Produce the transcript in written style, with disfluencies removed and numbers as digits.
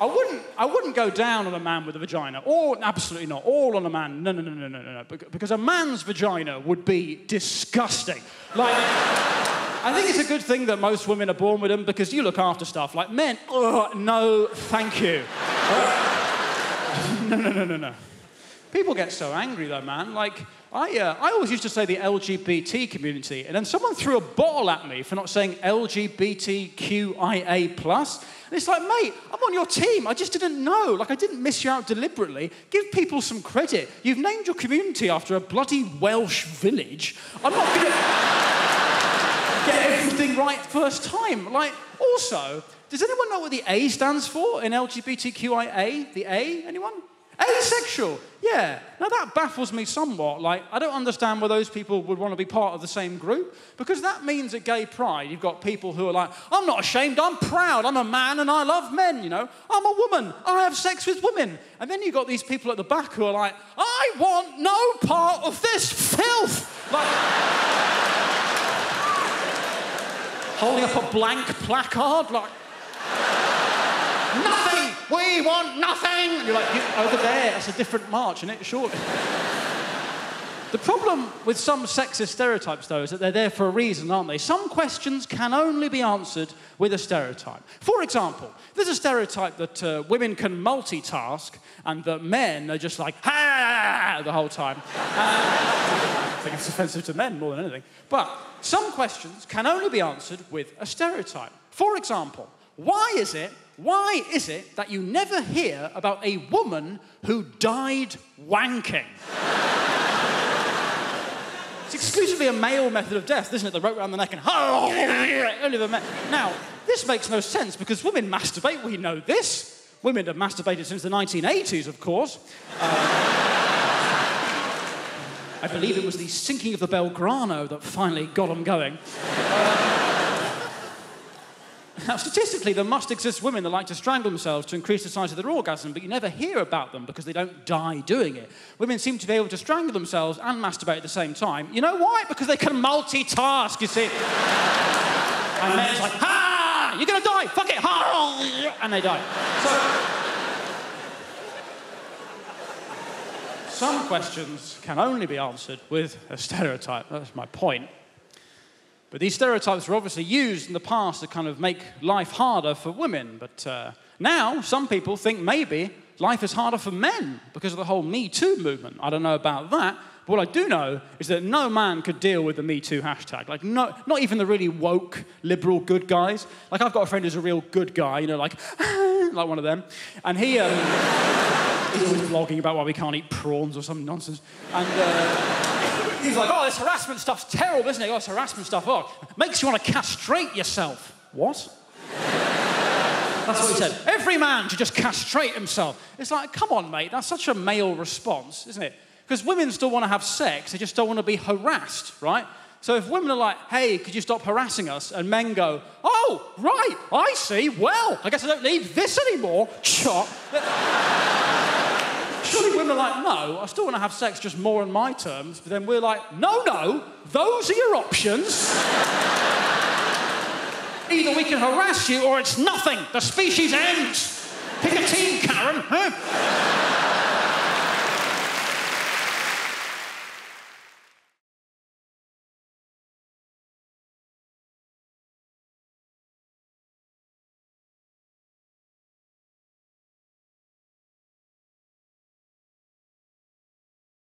I wouldn't go down on a man with a vagina. Or, absolutely not. All on a man. No. Because a man's vagina would be disgusting. Like, I think it's a good thing that most women are born with them because you look after stuff. Like, men, no, thank you. No. People get so angry, though, man. Like, I always used to say the LGBT community, and then someone threw a bottle at me for not saying LGBTQIA+. And it's like, mate, I'm on your team. I just didn't know. Like, I didn't miss you out deliberately. Give people some credit. You've named your community after a bloody Welsh village. I'm not going to get everything right first time. Like, also, does anyone know what the A stands for in LGBTQIA? The A? Anyone? Asexual, yeah. Now that baffles me somewhat. Like, I don't understand why those people would want to be part of the same group, because that means at gay pride, you've got people who are like, I'm not ashamed, I'm proud, I'm a man and I love men, you know. I'm a woman, I have sex with women. And then you've got these people at the back who are like, I want no part of this filth. Like, holding up a blank placard, like, nothing! We want nothing! And you're like, over there, that's a different march, isn't it? Surely. The problem with some sexist stereotypes, though, is that they're there for a reason, aren't they? Some questions can only be answered with a stereotype. For example, there's a stereotype that women can multitask and that men are just like, ha, the whole time. I think it's offensive to men more than anything. But some questions can only be answered with a stereotype. For example, why is it that you never hear about a woman who died wanking? It's exclusively a male method of death, isn't it? The rope around the neck and... Now, this makes no sense because women masturbate, we know this. Women have masturbated since the 1980s, of course. I believe it was the sinking of the Belgrano that finally got them going. Now, statistically, there must exist women that like to strangle themselves to increase the size of their orgasm, but you never hear about them because they don't die doing it. Women seem to be able to strangle themselves and masturbate at the same time. You know why? Because they can multitask, you see. And men's like, ha! You're gonna die! Fuck it! Ha! And they die. So, some questions can only be answered with a stereotype. That's my point. But these stereotypes were obviously used in the past to kind of make life harder for women. But now, some people think maybe life is harder for men because of the whole Me Too movement. I don't know about that. But what I do know is that no man could deal with the Me Too hashtag. Like, no, not even the really woke, liberal good guys. Like, I've got a friend who's a real good guy, you know, like one of them. And he... he's always blogging about why we can't eat prawns or some nonsense. And... he's like, oh, this harassment stuff's terrible, isn't it? Oh, this harassment stuff, oh, makes you want to castrate yourself. What? That's what he said. Every man should just castrate himself. It's like, come on, mate, that's such a male response, isn't it? Because women still want to have sex, they just don't want to be harassed, right? So if women are like, hey, could you stop harassing us? And men go, oh, right, I see, well, I guess I don't need this anymore. Chop. Surely women are like, no, I still want to have sex, just more on my terms. But then we're like, no, those are your options. Either we can harass you or it's nothing. The species ends. Pick a team, Karen. Huh?